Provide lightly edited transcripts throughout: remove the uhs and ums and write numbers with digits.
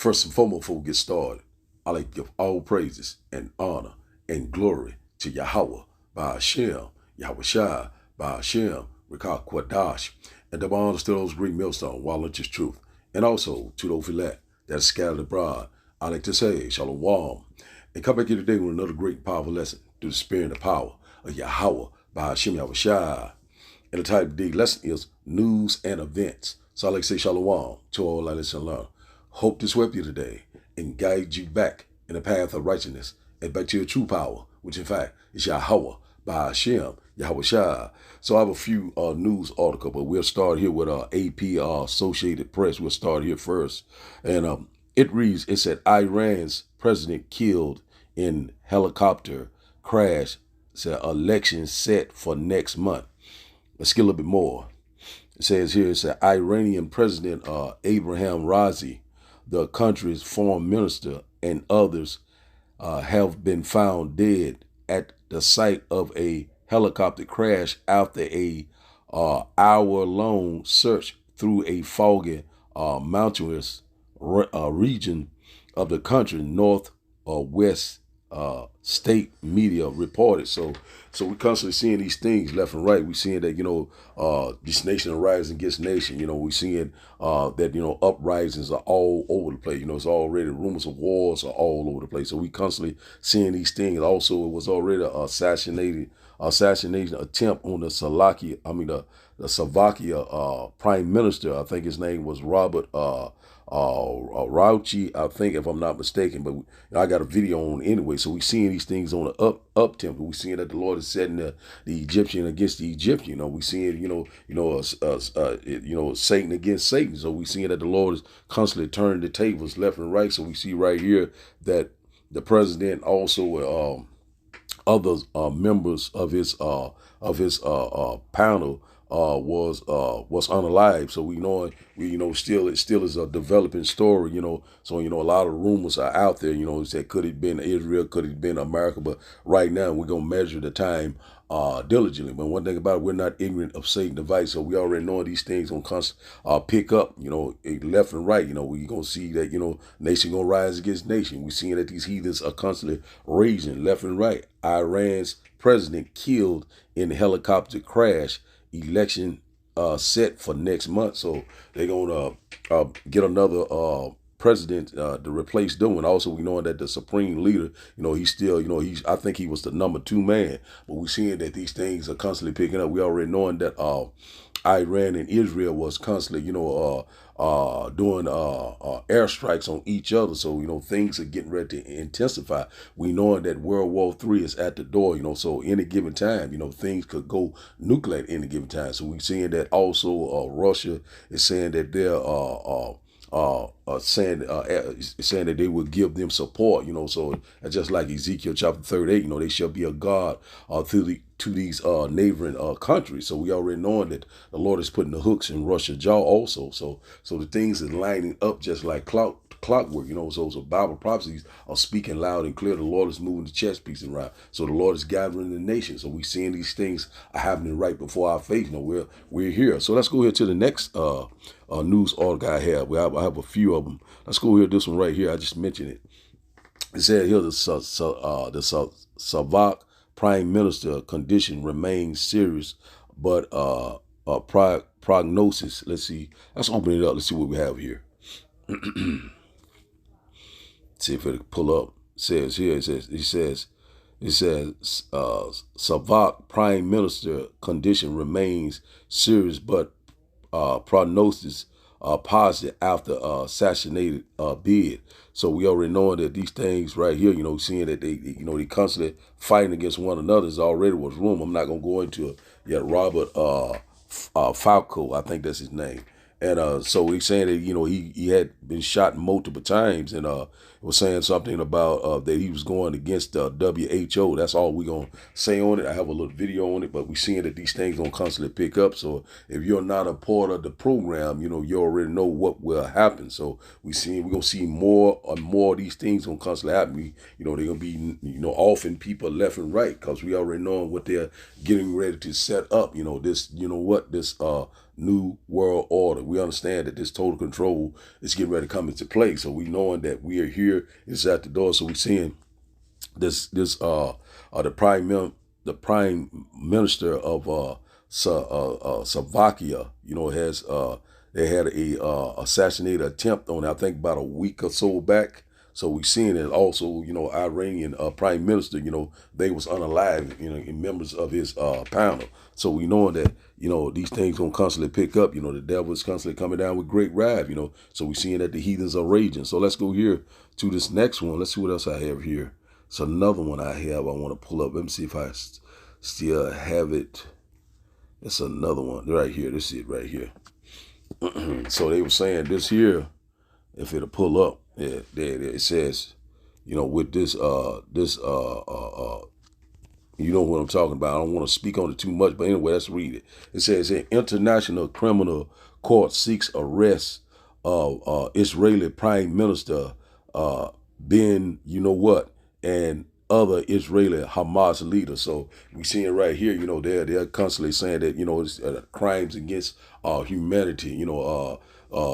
First and foremost, before we get started, I like to give all praises and honor and glory to Yahweh by Hashem, Yahweh Shai by Hashem, Rekah Quadash, and the honors to those great millstone, while is truth, and also to those elect that are scattered abroad. I like to say, Shalom, and come back here today with another great and powerful lesson through the spirit and the power of Yahweh by Hashem, Yahweh Shai. And the type of the lesson is news and events. So I like to say Shalom to all I listen and learn. Hope this helped you today and guide you back in the path of righteousness and back to your true power, which in fact is Yahweh by Hashem, Yahweh Shai. So I have a few news articles, but we'll start here with AP Associated Press. We'll start here first. And it reads, it said Iran's president killed in helicopter crash. It said election set for next month. Let's get a little bit more. It says here, it said Iranian President Abraham Raisi, the country's foreign minister, and others have been found dead at the site of a helicopter crash after a hour-long search through a foggy mountainous region of the country, north or west state media reported. So we're constantly seeing these things left and right. We're seeing that, this nation rising against nation. We're seeing that, uprisings are all over the place. It's already rumors of wars are all over the place. So we constantly seeing these things. Also, it was already an assassination attempt on the Slovakia prime minister. I think his name was Robert Rauchi, I think, if I'm not mistaken, but I got a video on anyway. So we seeing these things on the up tempo. We seeing that the Lord is setting the Egyptian against the Egyptian. We seeing Satan against Satan. So we seeing that the Lord is constantly turning the tables left and right. So we see right here that the president also other members of his panel was unalive. So it still is a developing story, So a lot of rumors are out there, that could have been Israel, could have been America, but right now we're gonna measure the time diligently. But one thing about it, we're not ignorant of Satan's device, so we already know these things gonna pick up, left and right. We gonna see that nation gonna rise against nation. We're seeing that these heathens are constantly raging left and right. Iran's president killed in a helicopter crash. Election set for next month, so they're gonna get another president to replace doing. Also, we know that the supreme leader, he's still, I think he was the number 2 man. But we're seeing that these things are constantly picking up. We already knowing that Iran and Israel was constantly, doing airstrikes on each other. So, things are getting ready to intensify. We knowing that World War III is at the door, so any given time, things could go nuclear at any given time. So we seeing that also Russia is saying that they're saying that they would give them support, so just like Ezekiel chapter 38, they shall be a God to these neighboring countries. So we already knowing that the Lord is putting the hooks in Russia's jaw also. So the things is lining up just like clockwork, so Bible prophecies are speaking loud and clear. The Lord is moving the chess pieces around. So the Lord is gathering the nation. So we seeing these things are happening right before our face. We're here. So let's go here to the next news article I have. I have a few of them. Let's go here. This one right here. I just mentioned it. It said here the Slovak prime minister condition remains serious, but prognosis. Let's see. Let's open it up. Let's see what we have here. See if it'll pull up. It says here. It says Slovak prime minister condition remains serious, but prognosis positive after assassinated bid. So we already know that these things right here, seeing that they constantly fighting against one another is already was room. I'm not gonna go into it yet. Robert Falco, I think that's his name. And so he's saying that, he had been shot multiple times, and was saying something about that he was going against the WHO. That's all we're going to say on it. I have a little video on it, but we're seeing that these things going to constantly pick up. So if you're not a part of the program, you already know what will happen. So we're going to see more and more of these things going to constantly happen. They're going to be, offing people left and right, because we already know what they're getting ready to set up. This new world order. We understand that this total control is getting ready to come into play. So we knowing that we are here, it's at the door. So we seeing the prime minister of Slovakia, has they had a assassinated attempt on it, I think about a week or so back. So we seeing it also, Iranian prime minister, they was unalive, in members of his panel. So we knowing that, these things gonna constantly pick up. The devil is constantly coming down with great wrath. So we seeing that the heathens are raging. So let's go here to this next one. Let's see what else I have here. It's another one I want to pull up. Let me see if I still have it. It's another one right here. This is it right here. So they were saying this here, if it'll pull up, it says, with this, you know what I'm talking about. I don't want to speak on it too much, but anyway, let's read it. It says, an international criminal court seeks arrest of Israeli Prime Minister Ben, and other Israeli Hamas leaders. So we seeing right here, they're constantly saying that, it's crimes against humanity,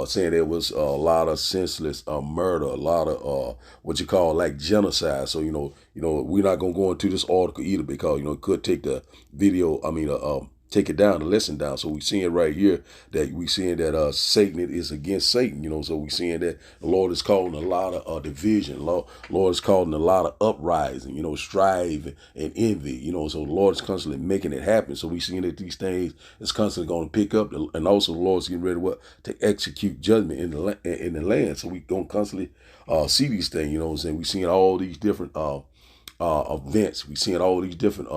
saying there was a lot of senseless murder, a lot of what you call like genocide. So, we're not going to go into this article either because, it could take the video, take it down, the lesson down. So we seeing right here that we seeing that Satan is against Satan, so we seeing that the Lord is calling a lot of division. Lord is calling a lot of uprising, strive and envy, so the Lord is constantly making it happen. So we seeing that these things is constantly going to pick up, and also the Lord's getting ready to execute judgment in the land. So we going to constantly see these things, we seeing all these different events. We seeing all these different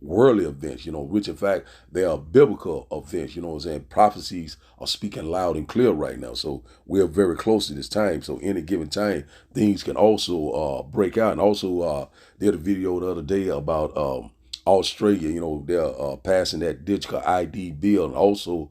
worldly events, which in fact they are biblical events, prophecies are speaking loud and clear right now. So we're very close to this time. So any given time, things can also break out. And also did a video the other day about Australia, they're passing that digital ID bill, and also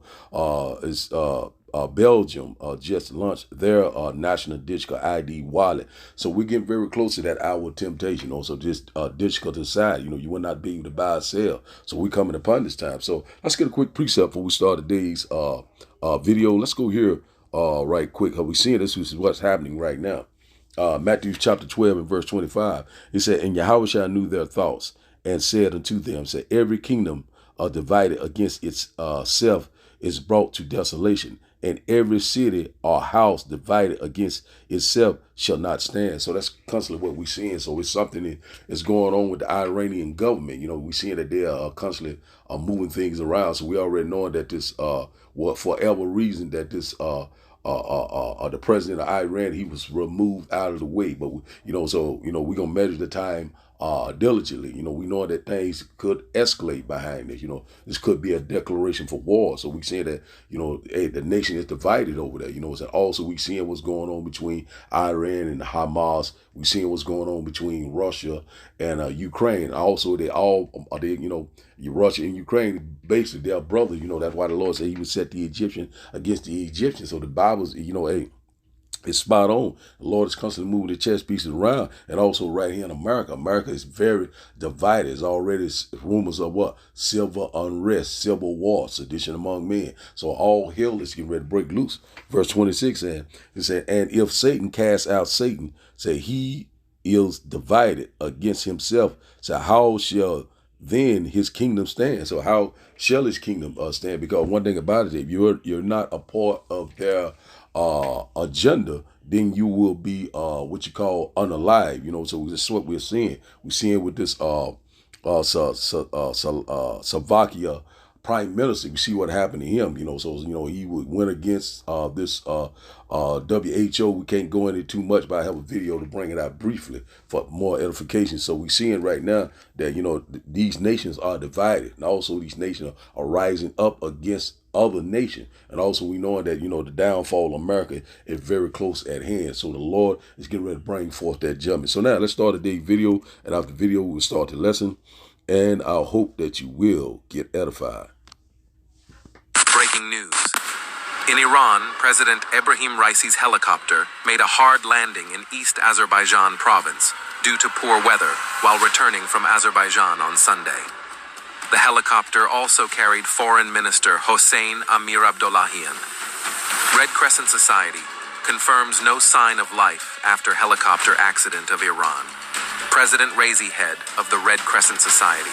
Belgium just launched their national digital ID wallet. So we're getting very close to that hour of temptation. Also, just digital to the side. You will not be able to buy or sell. So we're coming upon this time. So let's get a quick precept before we start today's video. Let's go here right quick. How we seeing this is what's happening right now. Matthew chapter 12 and verse 25. It said, and Yahushua knew their thoughts and said unto them, said, every kingdom divided against itself is brought to desolation, and every city or house divided against itself shall not stand. So that's constantly what we're seeing. So it's something that is going on with the Iranian government. We're seeing that they are constantly moving things around. So we already know that this, forever reason that this, the president of Iran, he was removed out of the way. But, we're going to measure the time diligently. We know that things could escalate behind this. This could be a declaration for war. So we seeing that, hey, the nation is divided over there. And also we seeing what's going on between Iran and Hamas. We seeing what's going on between Russia and Ukraine. Also, Russia and Ukraine, basically they're brothers. That's why the Lord said he would set the Egyptian against the Egyptians. So the Bible's, hey, it's spot on. The Lord is constantly moving the chess pieces around. And also right here in America, America is very divided. There's already rumors of what? Civil unrest, civil war, sedition among men. So all hell is getting ready to break loose. Verse 26 said, it said, and if Satan casts out Satan, say he is divided against himself. So how shall then his kingdom stand? So how shall his kingdom stand? Because one thing about it, if you're not a part of their agenda, then you will be what you call unalive. So this is what we're seeing. We're seeing with this Slovakia prime minister. We see what happened to him. So he went against this WHO. We can't go into too much, but I have a video to bring it out briefly for more edification. So we're seeing right now that these nations are divided, and also these nations are rising up against other nations. And also we know that the downfall of America is very close at hand. So the Lord is getting ready to bring forth that judgment. So now let's start today's video, and after the video we'll start the lesson, and I hope that you will get edified. Breaking news. In Iran, President Ebrahim Raisi's helicopter made a hard landing in East Azerbaijan province due to poor weather while returning from Azerbaijan on Sunday. The helicopter also carried Foreign Minister Hossein Amir Abdollahian. Red Crescent Society confirms no sign of life after helicopter accident of Iran. President Raisi, head of the Red Crescent Society.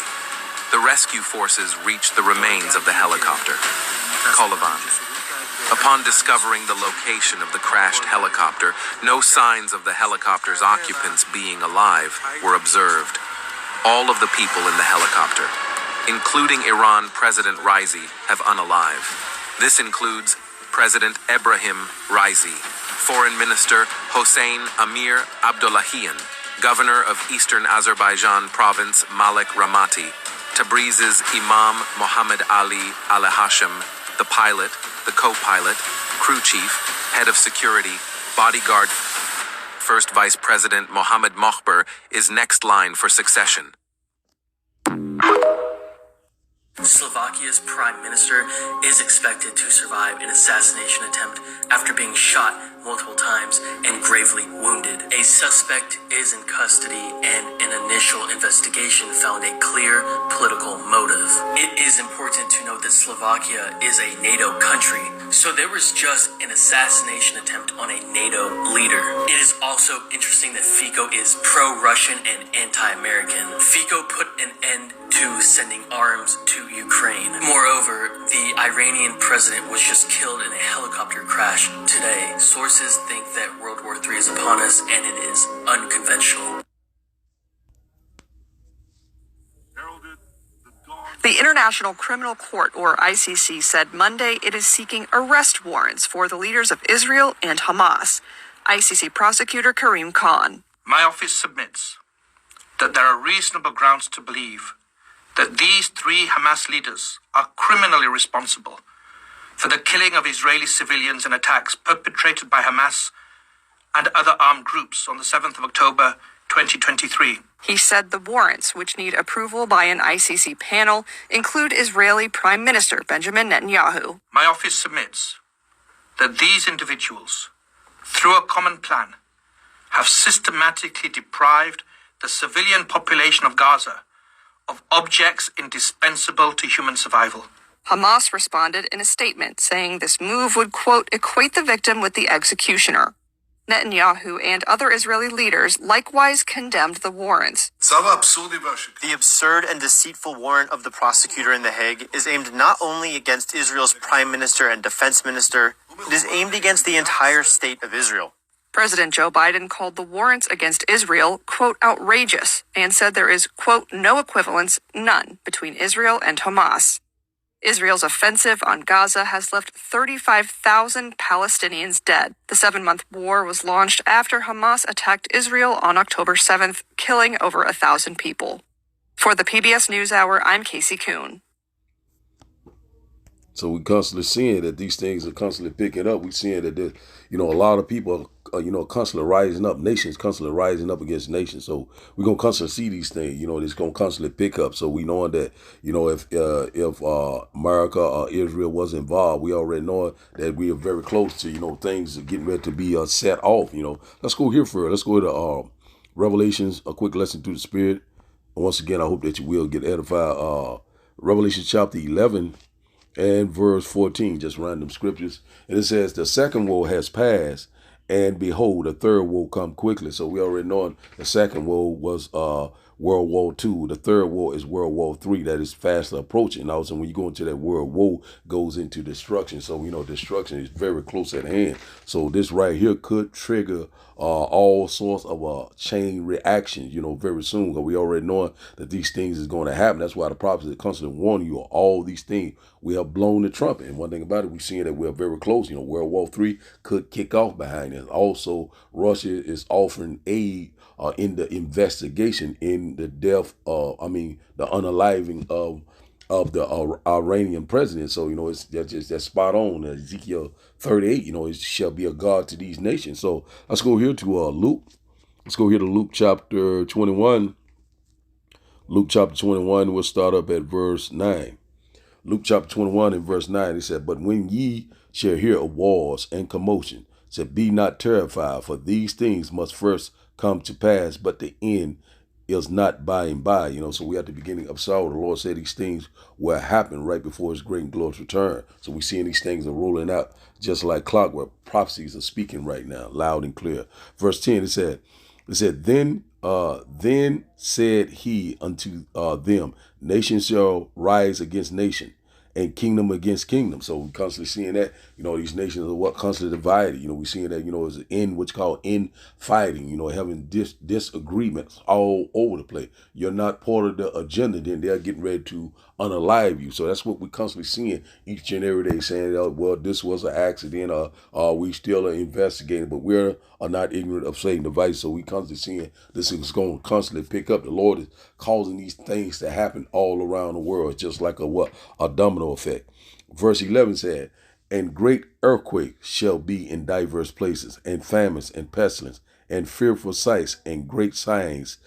The rescue forces reached the remains of the helicopter. Kolovan. Upon discovering the location of the crashed helicopter, no signs of the helicopter's occupants being alive were observed. All of the people in the helicopter, including Iran President Raisi, have unalived. This includes President Ebrahim Raisi, Foreign Minister Hossein Amir Abdollahian, Governor of Eastern Azerbaijan Province Malik Ramati, Tabriz's Imam Mohammed Ali Al-Hashim, the pilot, the co-pilot, crew chief, head of security, bodyguard. First Vice President Mohammed Mohber is next line for succession. Slovakia's prime minister is expected to survive an assassination attempt after being shot multiple times and gravely wounded. A suspect is in custody and an initial investigation found a clear political motive. It is important to note that Slovakia is a NATO country, so there was just an assassination attempt on a NATO leader. It is also interesting that Fico is pro-Russian and anti-American. Fico put an end to sending arms to Ukraine. Moreover, the Iranian president was just killed in a helicopter crash today. Sources think that World War III is upon us, and it is unconventional. The International Criminal Court, or ICC, said Monday it is seeking arrest warrants for the leaders of Israel and Hamas. ICC prosecutor Karim Khan. My office submits that there are reasonable grounds to believe that these three Hamas leaders are criminally responsible for the killing of Israeli civilians in attacks perpetrated by Hamas and other armed groups on the 7th of October 2023. He said the warrants, which need approval by an ICC panel, include Israeli Prime Minister Benjamin Netanyahu. My office submits that these individuals, through a common plan, have systematically deprived the civilian population of Gaza of objects indispensable to human survival. Hamas responded in a statement saying this move would, quote, equate the victim with the executioner. Netanyahu and other Israeli leaders likewise condemned the warrants. The absurd and deceitful warrant of the prosecutor in The Hague is aimed not only against Israel's prime minister and defense minister, it is aimed against the entire state of Israel. President Joe Biden called the warrants against Israel, quote, outrageous, and said there is, quote, no equivalence, none, between Israel and Hamas. Israel's offensive on Gaza has left 35,000 Palestinians dead. The 7-month war was launched after Hamas attacked Israel on October 7th, killing over 1,000 people. For the PBS NewsHour, I'm Casey Kuhn. So we constantly seeing that these things are constantly picking up. We're seeing that there's, a lot of people are, constantly rising up, nations constantly rising up against nations. So we're going to constantly see these things, it's going to constantly pick up. So we knowing that, if America or Israel was involved, we already know that we are very close to, things getting ready to be set off, Let's go here first. Let's go to Revelations, a quick lesson through the Spirit. And once again, I hope that you will get edified. Revelation chapter 11. And verse 14, just random scriptures. And it says, the second woe has passed, and behold, the third woe come quickly. So we already know the second woe was World War II. The third woe is World War III, that is fast approaching. Also, when you go into that world, woe goes into destruction. So we know destruction is very close at hand. So this right here could trigger all sorts of chain reactions, very soon. Because we already know that these things is going to happen. That's why the prophets are constantly warning you of all these things. We have blown the trumpet. And one thing about it, we're seeing that we're very close. World War III could kick off behind us. Also, Russia is offering aid in the investigation in the death the unaliving of the Iranian president. So, that's spot on. Ezekiel 38, it shall be a God to these nations. So let's go here to Luke. Let's go here to Luke chapter 21. Luke chapter 21, we'll start up at verse 9. Luke chapter 21 and verse 9, it said, but when ye shall hear of wars and commotion, said, be not terrified, for these things must first come to pass, but the end is not by and by, so we at the beginning of sorrow. The Lord said these things will happen right before his great and glorious return. So we seeing these things are rolling out just like clockwork. Prophecies are speaking right now, loud and clear. Verse 10, it said, then said he unto them, nation shall rise against nation, and kingdom against kingdom. So we constantly seeing that, these nations are what constantly divided. We seeing that, is in what's called infighting, having disagreements all over the place. You're not part of the agenda, then they're getting ready to unalive you. So that's what we constantly seeing each and every day, saying, well, this was an accident, or we still are investigating, but we're not ignorant of Satan's device. So we constantly seeing this is going to constantly pick up. The Lord is causing these things to happen all around the world, just like a domino effect. Verse 11 said, and great earthquakes shall be in diverse places, and famines and pestilence, and fearful sights and great signs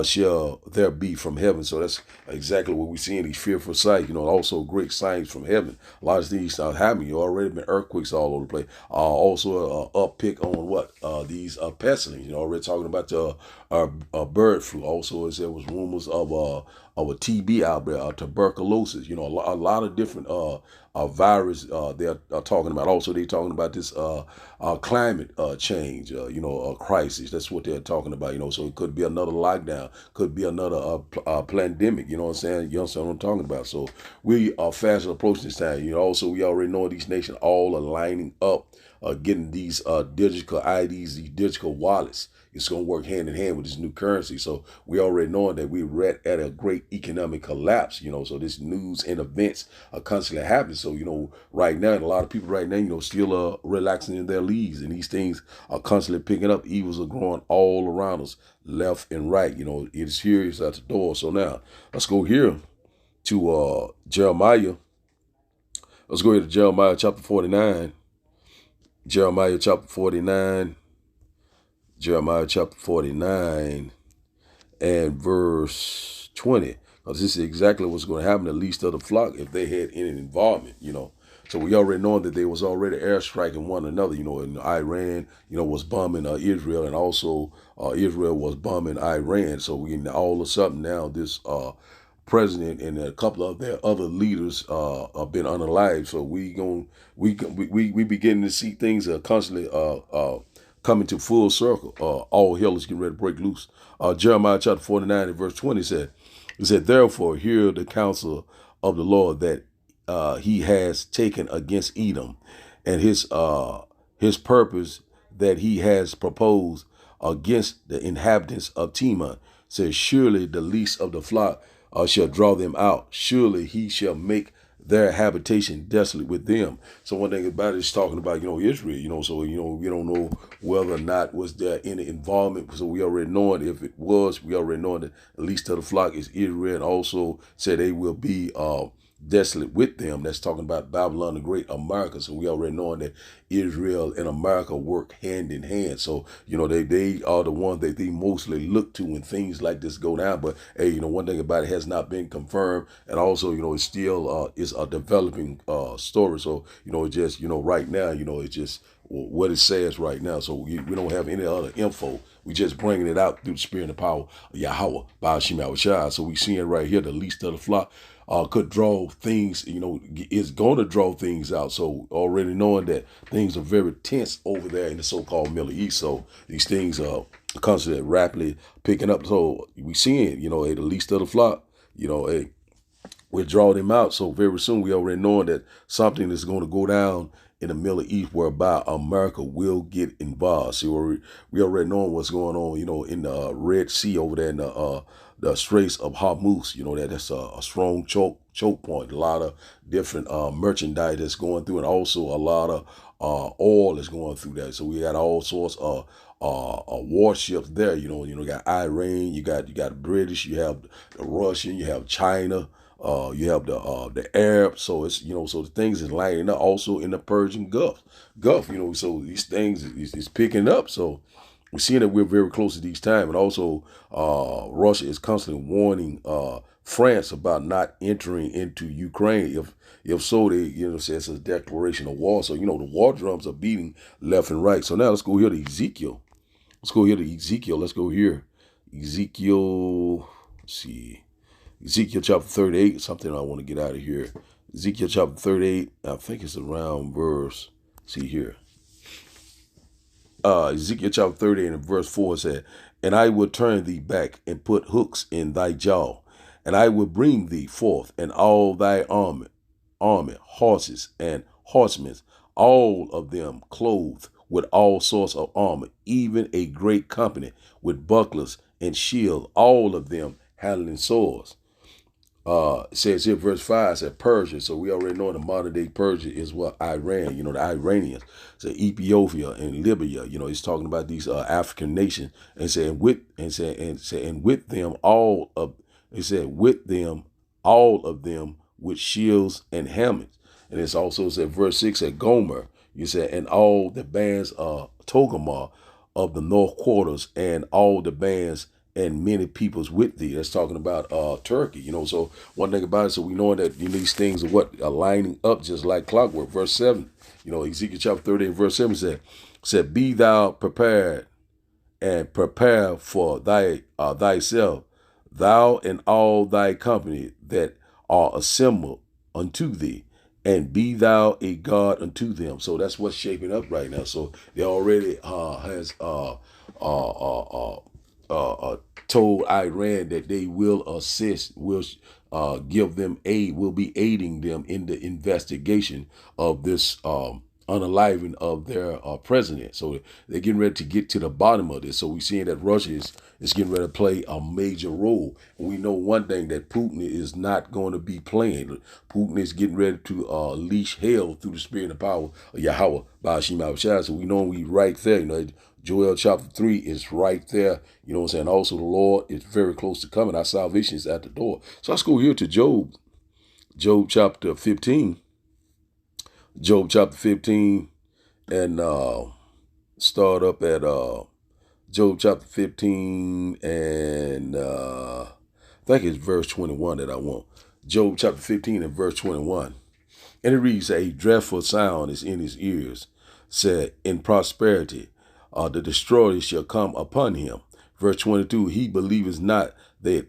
shall there be from heaven. So that's exactly what we see in these fearful sights. Also great signs from heaven. A lot of these are happening. You already been earthquakes all over the place. Also uppick on these pestilence. Already talking about the bird flu. Also, as there was rumors of a TB outbreak, tuberculosis. A lot of different virus they're talking about. Also, they're talking about this climate change. Crisis. That's what they're talking about. So it could be another lockdown, could be another pandemic. You know what I'm saying? You understand what I'm talking about? So we are fast approaching this time. Also, we already know these nations all are lining up, getting these digital IDs, these digital wallets. It's going to work hand in hand with this new currency. So we already know that we're at a great economic collapse, so this news and events are constantly happening. So, right now, and a lot of people right now, still relaxing in their leaves, and these things are constantly picking up. Evils are growing all around us, left and right. It is here, it's at the door. So now let's go here to Jeremiah. Let's go here to Jeremiah chapter 49. Jeremiah chapter 49. Jeremiah chapter 49 and verse 20. Because this is exactly what's going to happen to the least of the flock if they had any involvement, So we already know that they was already airstriking one another, and Iran, was bombing Israel, and also Israel was bombing Iran. So we all of a sudden now this president and a couple of their other leaders have been unalived. So we beginning to see things constantly coming to full circle. All hell is getting ready to break loose. Jeremiah chapter 49 and verse 20 said, therefore hear the counsel of the Lord that he has taken against Edom, and his purpose that he has proposed against the inhabitants of Teman. Says, surely the least of the flock shall draw them out. Surely he shall make their habitation desolate with them. So one thing about it is talking about, Israel, so, we don't know whether or not was there any involvement. So we already know it. If it was, we already know that the least of the flock is Israel, and also said they will be desolate with them. That's talking about Babylon the Great, America. So we already know that Israel and America work hand in hand. So, they are the ones that they mostly look to when things like this go down. But hey, one thing about it has not been confirmed. And also, it's still is a developing story. So, it's just, right now, it's just what it says right now. So we don't have any other info. We just bringing it out through the spirit and the power of Yahweh, Ba'ashim Yahushua. So we seeing right here, the least of the flock could draw things, is going to draw things out. So already knowing that things are very tense over there in the so-called Middle East. So these things are constantly rapidly picking up. So we seeing, the least of the flock, we'll draw them out. So very soon we already knowing that something is going to go down in the Middle East whereby America will get involved. So we already know what's going on, in the Red Sea over there in the Straits of Hormuz. That's a strong choke point. A lot of different merchandise that's going through, and also a lot of oil is going through that. So we got all sorts of warships there. You got Iran, you got British, you have the Russian, you have China. You have the Arab, so it's so the things is lining up. Also in the Persian Gulf, so these things is picking up. So we're seeing that we're very close to these times, and also Russia is constantly warning France about not entering into Ukraine. If so, they say it's a declaration of war. So the war drums are beating left and right. So now let's go here to Ezekiel. Let's go here. Ezekiel, let's see, Ezekiel chapter 38, something I want to get out of here. Ezekiel chapter 38, I think it's around verse, see here. Ezekiel chapter 38 and verse 4 said, and I will turn thee back and put hooks in thy jaw, and I will bring thee forth and all thy army, horses and horsemen, all of them clothed with all sorts of armor, even a great company with bucklers and shields, all of them handling swords. It says here, verse 5 said Persia. So we already know the modern day Persia is what? Iran, the Iranians. So Ethiopia and Libya, he's talking about these African nations, and saying with them all of them with shields and helmets. And it's also said verse 6 at Gomer, you said, and all the bands of Togarmah of the north quarters, and all the bands and many peoples with thee. That's talking about Turkey, So one thing about it, so we know that these things are lining up just like clockwork. Verse 7, Ezekiel chapter 38, verse 7 said, be thou prepared and prepare for thyself, thou and all thy company that are assembled unto thee, and be thou a God unto them. So that's what's shaping up right now. So they already has told Iran that they will assist, will give them aid, will be aiding them in the investigation of this unaliving of their president. So they're getting ready to get to the bottom of this. So we're seeing that Russia is getting ready to play a major role. And we know one thing, that Putin is not going to be playing. Putin is getting ready to unleash hell through the spirit and power of Yahweh by Hashem Abishai. So we know we right there, Joel chapter 3 is right there, Also the Lord is very close to coming. Our salvation is at the door. So let's go here to Job. Job chapter 15. Job chapter 15 and start up at Job chapter 15 and I think it's verse 21 that I want. Job chapter 15 and verse 21. And it reads, a dreadful sound is in his ears, said, in prosperity the destroyer shall come upon him. Verse 22, he believeth not that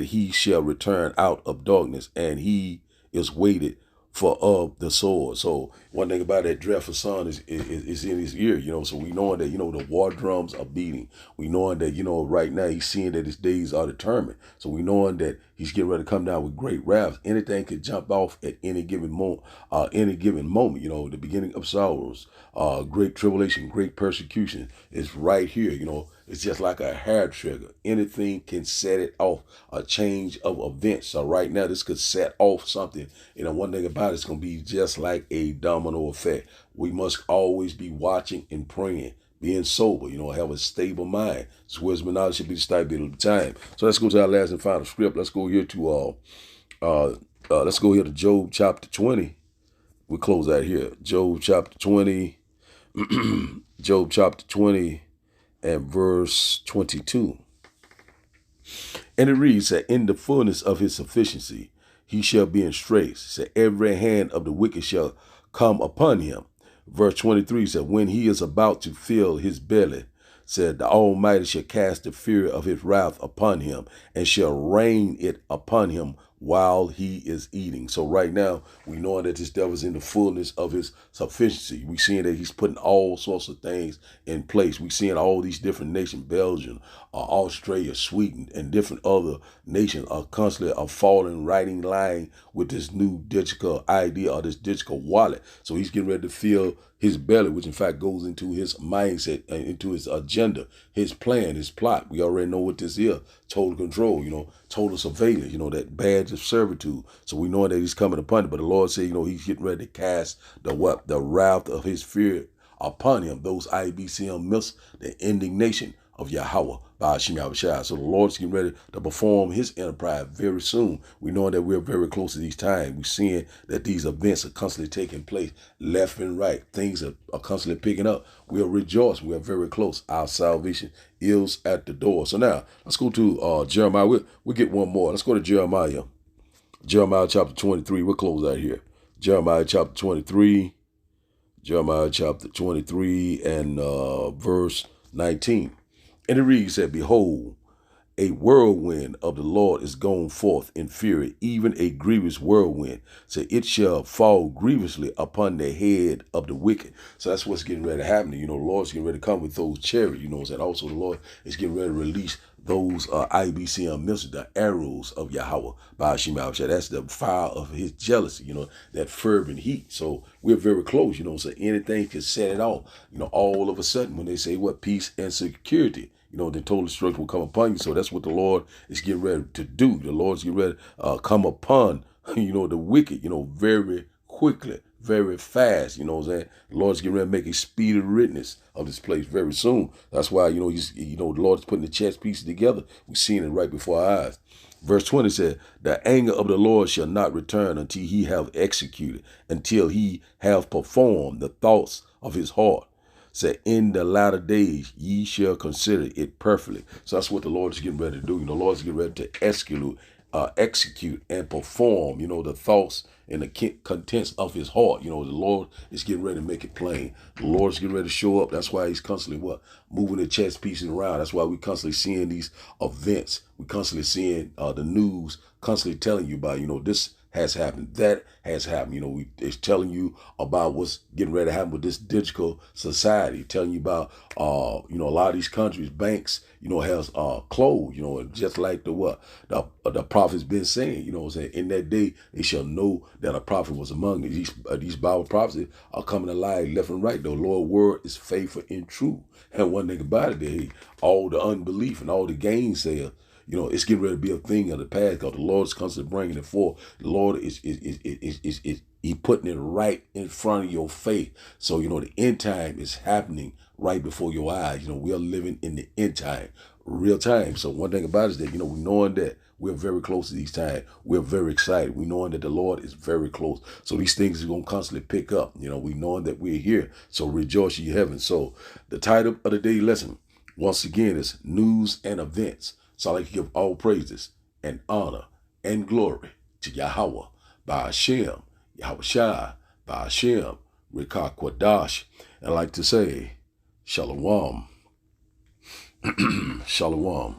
he shall return out of darkness, and he is waited for of the sword. So one thing about that dreadful sound is in his ear, So we knowing that, the war drums are beating. We knowing that, right now he's seeing that his days are determined. So we knowing that he's getting ready to come down with great wrath. Anything could jump off at any given moment. The beginning of sorrows, great tribulation, great persecution is right here. It's just like a hair trigger. Anything can set it off, a change of events. So right now, this could set off something. One thing about it's going to be just like a domino effect. We must always be watching and praying, being sober, have a stable mind. This wisdom and knowledge should be the stability of the time. So let's go to our last and final script. Let's go here to Job chapter 20. We close out here. Job chapter 20. Job chapter 20. And verse 22. And it reads that in the fullness of his sufficiency, he shall be in straits. Said every hand of the wicked shall come upon him. Verse 23 said, when he is about to fill his belly, said the Almighty shall cast the fury of his wrath upon him, and shall rain it upon him while he is eating. So right now, we know that this devil is in the fullness of his sufficiency. We seeing that he's putting all sorts of things in place. We seeing all these different nations, Belgium, Australia, Sweden, and different other nations are constantly falling right in line with this new digital idea or this digital wallet. So he's getting ready to fill his belly, which in fact goes into his mindset, into his agenda, his plan, his plot. We already know what this is. Total control, total surveillance, that badge of servitude. So we know that he's coming upon it. But the Lord said, he's getting ready to cast the wrath of his fear upon him. Those IBCM miss the indignation of Yahweh by Hashem Abishai. So the Lord's getting ready to perform his enterprise very soon. We know that we're very close to these times. We're seeing that these events are constantly taking place left and right. Things are constantly picking up. We'll rejoice. We are very close. Our salvation is at the door. So now let's go to Jeremiah. We'll get one more. Let's go to Jeremiah. Jeremiah chapter 23. We'll close out here. Jeremiah chapter 23. Jeremiah chapter 23 and verse 19. And it reads that, behold, a whirlwind of the Lord is gone forth in fury, even a grievous whirlwind. So it shall fall grievously upon the head of the wicked. So that's what's getting ready to happen. The Lord's getting ready to come with those chariots, and also the Lord is getting ready to release those IBCM missiles, the arrows of Yahweh by Hashem. That's the fire of his jealousy, that fervent heat. So we're very close, so anything can set it off, all of a sudden when they say what peace and security, then total destruction will come upon you. So that's what the Lord is getting ready to do. The Lord's getting ready to come upon, the wicked, very quickly, very fast. The Lord's getting ready to make a speedy witness of this place very soon. That's why, the Lord's putting the chess pieces together. We're seeing it right before our eyes. Verse 20 said, the anger of the Lord shall not return until he have executed, until he have performed the thoughts of his heart. Said, in the latter days, ye shall consider it perfectly. So that's what the Lord is getting ready to do. The Lord is getting ready to execute and perform, the thoughts and the contents of his heart. The Lord is getting ready to make it plain. The Lord is getting ready to show up. That's why he's constantly moving the chess pieces around. That's why we constantly seeing these events. We constantly seeing the news, constantly telling you about, this has happened, that has happened. It's telling you about what's getting ready to happen with this digital society, telling you about, a lot of these countries, banks, has closed, and just like the prophet's been saying, in that day, they shall know that a prophet was among them. These Bible prophecies are coming alive left and right. The Lord's word is faithful and true. And one thing about it, all the unbelief and all the gainsayers, it's getting ready to be a thing of the past because the Lord is constantly bringing it forth. The Lord is he putting it right in front of your face. So, the end time is happening right before your eyes. We are living in the end time, real time. So one thing about it is that, we knowing that we're very close to these times. We're very excited. We knowing that the Lord is very close. So these things are going to constantly pick up. We knowing that we're here. So rejoice ye heaven. So the title of the daily lesson, once again, is News and Events. So I like to give all praises and honor and glory to Yahweh, by Hashem, Yahweh Shai, by Hashem, Rikah Kwadash. And I like to say, Shalom. Shalom.